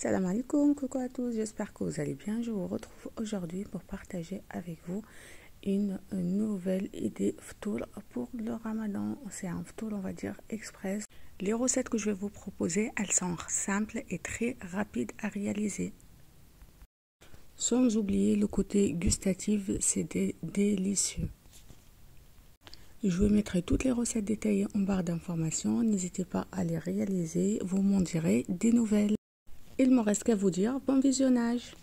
Salam alaikum, coucou à tous, j'espère que vous allez bien. Je vous retrouve aujourd'hui pour partager avec vous une nouvelle idée ftour pour le ramadan. C'est un ftour, on va dire, express. Les recettes que je vais vous proposer, elles sont simples et très rapides à réaliser. Sans oublier le côté gustatif, c'est délicieux. Je vous mettrai toutes les recettes détaillées en barre d'informations. N'hésitez pas à les réaliser, vous m'en direz des nouvelles. Il ne me reste qu'à vous dire bon visionnage.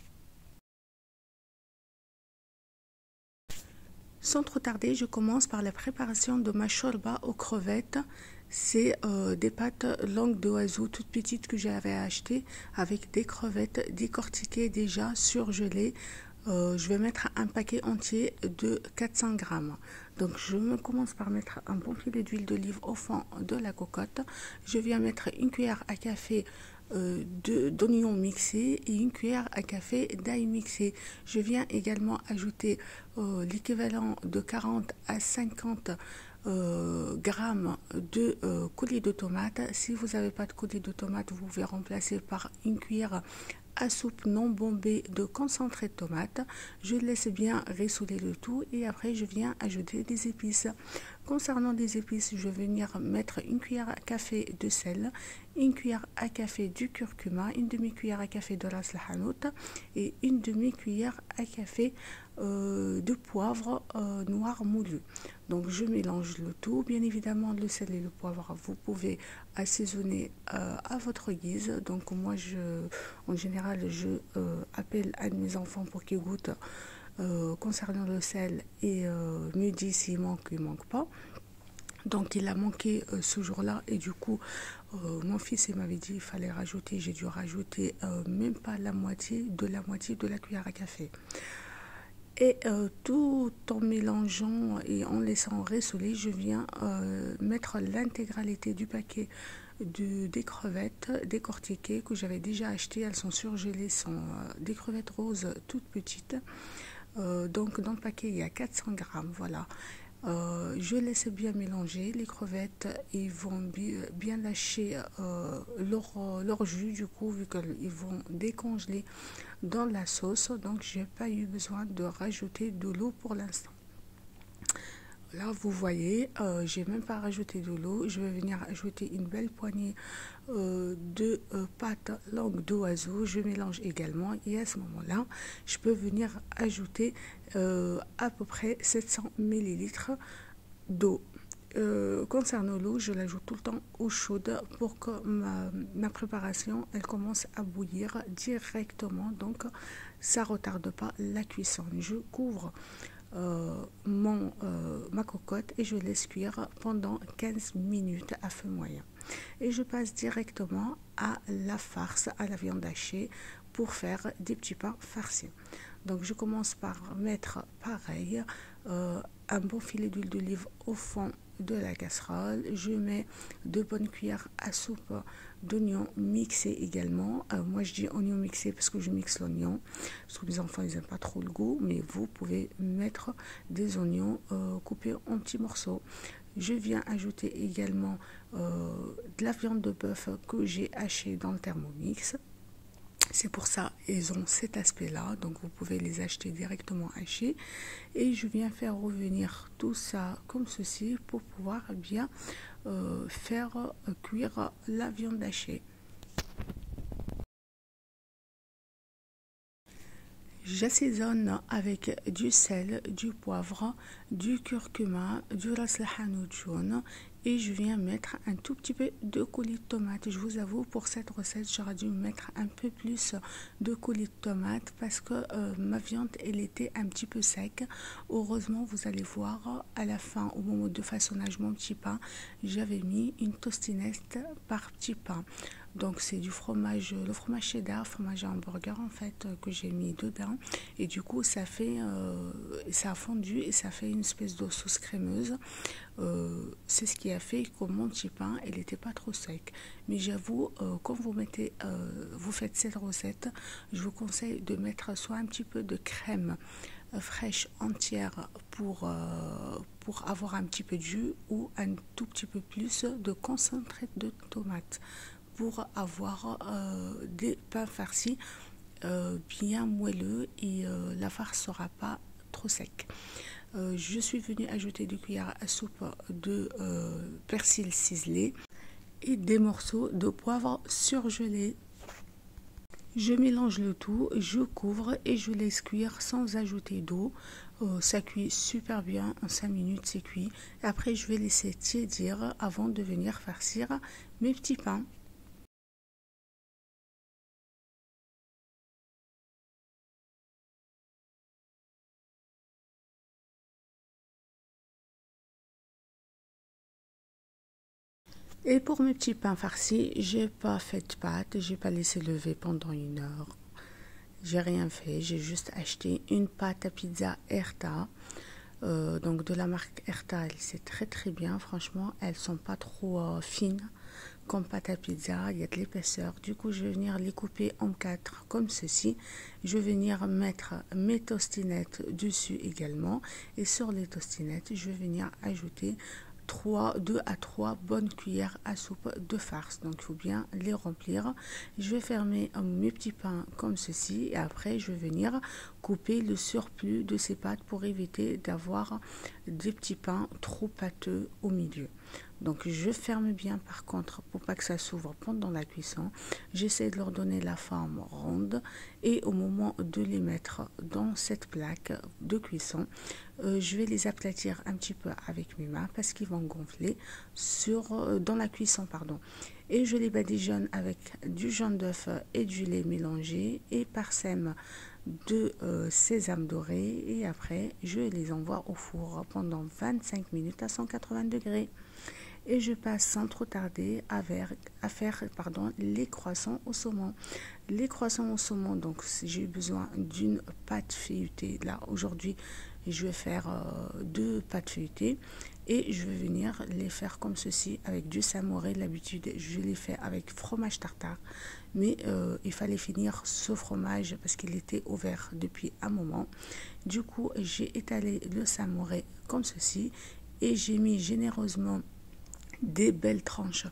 Sans trop tarder, je commence par la préparation de ma shorba aux crevettes. C'est des pâtes langue d'oiseau toutes petites que j'avais achetées avec des crevettes décortiquées déjà surgelées. Je vais mettre un paquet entier de 400 grammes. Donc je commence par mettre un bon filet d'huile d'olive au fond de la cocotte. Je viens mettre une cuillère à café d'oignons mixés et une cuillère à café d'ail mixé. Je viens également ajouter l'équivalent de 40 à 50 grammes de coulis de tomates. Si vous n'avez pas de coulis de tomates, vous pouvez remplacer par une cuillère à soupe non bombée de concentré de tomate. Je laisse bien ressouler le tout et après je viens ajouter des épices. Concernant les épices, je vais venir mettre une cuillère à café de sel, une cuillère à café du curcuma, une demi-cuillère à café de ras el hanout et une demi-cuillère à café de poivre noir moulu. Donc je mélange le tout. Bien évidemment, le sel et le poivre, vous pouvez assaisonner à votre guise. Donc moi, en général, je appelle à mes enfants pour qu'ils goûtent concernant le sel et me disent s'il manque ou il ne manque pas. Donc il a manqué ce jour-là et du coup mon fils m'avait dit qu'il fallait rajouter, j'ai dû rajouter même pas la moitié de la cuillère à café. Et tout en mélangeant et en laissant ressouler, je viens mettre l'intégralité du paquet des crevettes décortiquées que j'avais déjà achetées. Elles sont surgelées, sont des crevettes roses toutes petites. Donc dans le paquet il y a 400 grammes, voilà. Je laisse bien mélanger les crevettes, ils vont bien lâcher leur jus du coup vu qu'ils vont décongeler dans la sauce, donc j'ai pas eu besoin de rajouter de l'eau pour l'instant. Là vous voyez, j'ai même pas rajouté de l'eau. Je vais venir ajouter une belle poignée de pâte langue d'oiseau. Je mélange également et à ce moment là je peux venir ajouter à peu près 700 ml d'eau. Concernant l'eau, je l'ajoute tout le temps eau chaude pour que ma préparation elle commence à bouillir directement, donc ça retarde pas la cuisson. Je couvre ma cocotte et je laisse cuire pendant 15 minutes à feu moyen et je passe directement à la farce, à la viande hachée pour faire des petits pains farcis. Donc je commence par mettre pareil un bon filet d'huile d'olive au fond de la casserole. Je mets 2 bonnes cuillères à soupe d'oignons mixés également. Moi je dis oignons mixés parce que je mixe l'oignon, parce que mes enfants ils n'aiment pas trop le goût, mais vous pouvez mettre des oignons coupés en petits morceaux. Je viens ajouter également de la viande de bœuf que j'ai hachée dans le Thermomix. C'est pour ça ils ont cet aspect là, donc vous pouvez les acheter directement hachés et je viens faire revenir tout ça comme ceci pour pouvoir bien faire cuire la viande hachée. J'assaisonne avec du sel, du poivre, du curcuma, du ras el hanout jaune et je viens mettre un tout petit peu de coulis de tomate. Je vous avoue, pour cette recette, j'aurais dû mettre un peu plus de coulis de tomate parce que ma viande, elle était un petit peu sec. Heureusement, vous allez voir, à la fin, au moment de façonnage mon petit pain, j'avais mis une tostinette par petit pain. Donc c'est du fromage, le fromage cheddar, fromage hamburger en fait que j'ai mis dedans et du coup ça fait, ça a fondu et ça fait une espèce de sauce crémeuse. C'est ce qui a fait que mon petit pain il n'était pas trop sec. Mais j'avoue, quand vous faites cette recette, je vous conseille de mettre soit un petit peu de crème fraîche entière pour avoir un petit peu de jus ou un tout petit peu plus de concentré de tomate pour avoir des pains farcis bien moelleux et la farce sera pas trop sec. Je suis venue ajouter 2 cuillères à soupe de persil ciselé et des morceaux de poivre surgelé. Je mélange le tout, je couvre et je laisse cuire sans ajouter d'eau. Ça cuit super bien, en 5 minutes c'est cuit. Après je vais laisser tiédir avant de venir farcir mes petits pains. Et pour mes petits pains farcis, j'ai pas fait de pâte, j'ai pas laissé lever pendant 1 heure. J'ai rien fait, j'ai juste acheté une pâte à pizza Erta. Donc de la marque Erta, c'est très très bien, franchement, elles sont pas trop fines comme pâte à pizza, il y a de l'épaisseur. Du coup, je vais venir les couper en 4 comme ceci. Je vais venir mettre mes tostinettes dessus également. Et sur les tostinettes, je vais venir ajouter 2 à 3 bonnes cuillères à soupe de farce. Donc il faut bien les remplir. Je vais fermer mes petits pains comme ceci et après je vais venir couper le surplus de ces pâtes pour éviter d'avoir des petits pains trop pâteux au milieu. Donc je ferme bien par contre pour pas que ça s'ouvre pendant la cuisson. J'essaie de leur donner la forme ronde et au moment de les mettre dans cette plaque de cuisson, je vais les aplatir un petit peu avec mes mains parce qu'ils vont gonfler dans la cuisson, pardon. Et je les badigeonne avec du jaune d'œuf et du lait mélangé et parsème de sésame doré et après je les envoie au four pendant 25 minutes à 180 degrés. Et je passe sans trop tarder à faire les croissants au saumon. Les croissants au saumon, donc j'ai besoin d'une pâte feuilletée. Là, aujourd'hui, je vais faire 2 pâtes feuilletées et je vais venir les faire comme ceci avec du samouré. D'habitude, je les fais avec fromage tartare, mais il fallait finir ce fromage parce qu'il était ouvert depuis un moment. Du coup, j'ai étalé le samouré comme ceci et j'ai mis généreusement des belles tranches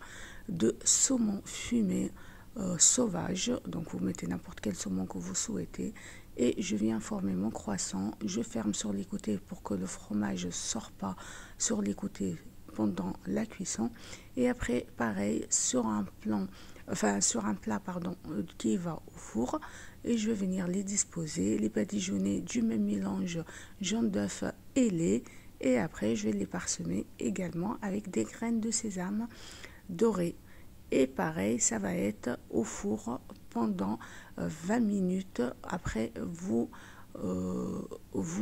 de saumon fumé sauvage. Donc vous mettez n'importe quel saumon que vous souhaitez et je viens former mon croissant. Je ferme sur les côtés pour que le fromage ne sorte pas sur les côtés pendant la cuisson. Et après, pareil, sur un plat qui va au four. Et je vais venir les disposer, les badigeonner du même mélange jaune d'œuf et lait. Et après, je vais les parsemer également avec des graines de sésame dorées. Et pareil, ça va être au four pendant 20 minutes. Après, vous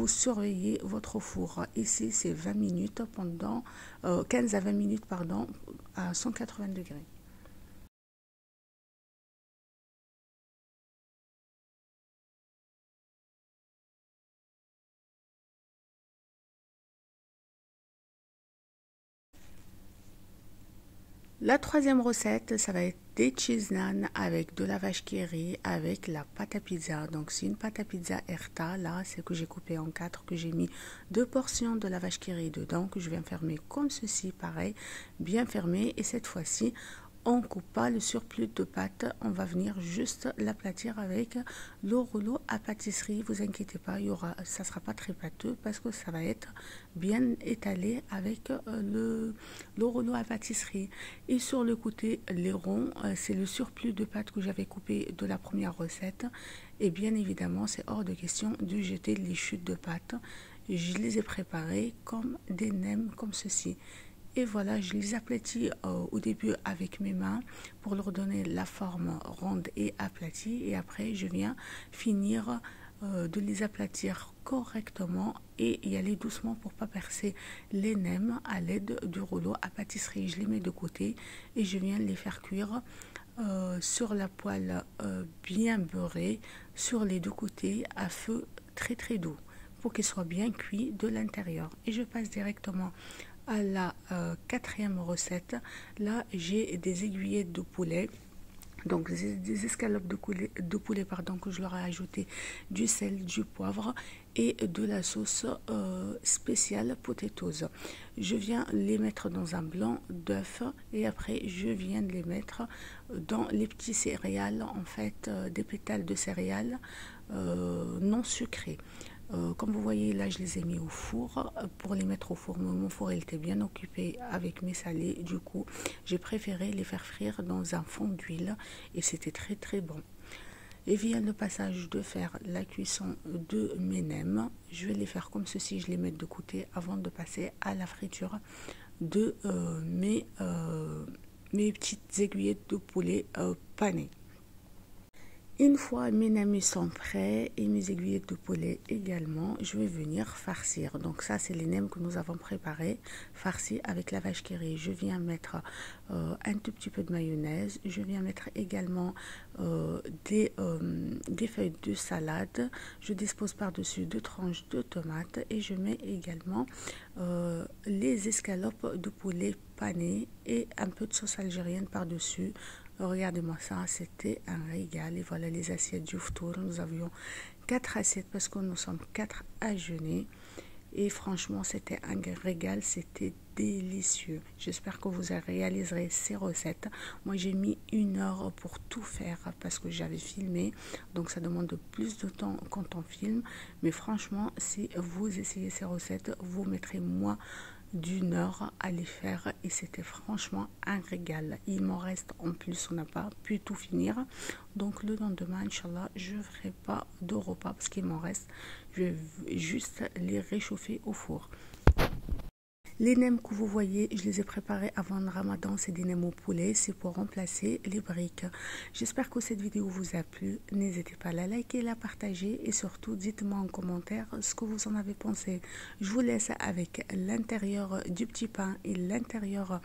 surveillez votre four. Ici, c'est 20 minutes pendant 15 à 20 minutes, pardon, à 180 degrés. La troisième recette, ça va être des cheese naan avec de la vache qui rit, avec la pâte à pizza. Donc c'est une pâte à pizza Erta, là c'est que j'ai coupé en 4, que j'ai mis 2 portions de la vache qui rit dedans, que je viens fermer comme ceci, pareil, bien fermé. Et cette fois-ci, on ne coupe pas le surplus de pâte, on va venir juste l'aplatir avec le rouleau à pâtisserie. Vous inquiétez pas, ça sera pas très pâteux parce que ça va être bien étalé avec le rouleau à pâtisserie. Et sur le côté, les ronds, c'est le surplus de pâte que j'avais coupé de la première recette. Et bien évidemment, c'est hors de question de jeter les chutes de pâte. Je les ai préparées comme des nems, comme ceci. Et voilà, je les aplatis au début avec mes mains pour leur donner la forme ronde et aplatie. Et après, je viens finir de les aplatir correctement et y aller doucement pour pas percer les nems à l'aide du rouleau à pâtisserie. Je les mets de côté et je viens les faire cuire sur la poêle bien beurrée sur les 2 côtés à feu très très doux pour qu'ils soient bien cuits de l'intérieur. Et je passe directement à la 4e recette. Là, j'ai des aiguillettes de poulet. Donc des escalopes de poulet pardon, que je leur ai ajouté du sel, du poivre et de la sauce spéciale potatoes. Je viens les mettre dans un blanc d'œuf et après je viens de les mettre dans les petits céréales, en fait des pétales de céréales non sucrés. Comme vous voyez là, je les ai mis au four pour les mettre au four. Mon four il était bien occupé avec mes salés, du coup j'ai préféré les faire frire dans un fond d'huile et c'était très très bon. Et vient le passage de faire la cuisson de mes nems, je vais les faire comme ceci, je les mets de côté avant de passer à la friture de mes petites aiguillettes de poulet panées. Une fois mes nems sont prêts et mes aiguillettes de poulet également, je vais venir farcir. Donc ça, c'est les nems que nous avons préparés, farcis avec la vache qui rit. Je viens mettre un tout petit peu de mayonnaise. Je viens mettre également des feuilles de salade. Je dispose par-dessus 2 tranches de tomates et je mets également les escalopes de poulet panées et un peu de sauce algérienne par-dessus. Regardez-moi ça, c'était un régal. Et voilà les assiettes du ftour. Nous avions 4 assiettes parce que nous sommes 4 à jeûner. Et franchement, c'était un régal, c'était délicieux. J'espère que vous réaliserez ces recettes. Moi, j'ai mis 1 heure pour tout faire parce que j'avais filmé. Donc, ça demande plus de temps quand on filme. Mais franchement, si vous essayez ces recettes, vous mettrez moins d'1 heure à les faire et c'était franchement un régal. Il m'en reste en plus, on n'a pas pu tout finir, donc le lendemain Inch'Allah je ne ferai pas de repas parce qu'il m'en reste, je vais juste les réchauffer au four. Les nems que vous voyez, je les ai préparés avant le ramadan, c'est des nems au poulet, c'est pour remplacer les briques. J'espère que cette vidéo vous a plu, n'hésitez pas à la liker, la partager et surtout dites-moi en commentaire ce que vous en avez pensé. Je vous laisse avec l'intérieur du petit pain et l'intérieur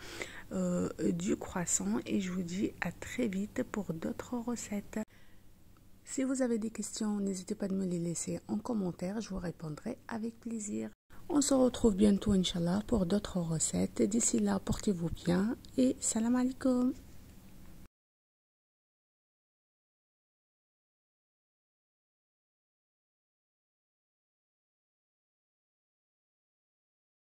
du croissant et je vous dis à très vite pour d'autres recettes. Si vous avez des questions, n'hésitez pas à me les laisser en commentaire, je vous répondrai avec plaisir. On se retrouve bientôt, Inch'Allah, pour d'autres recettes. D'ici là, portez-vous bien et salam alaikum.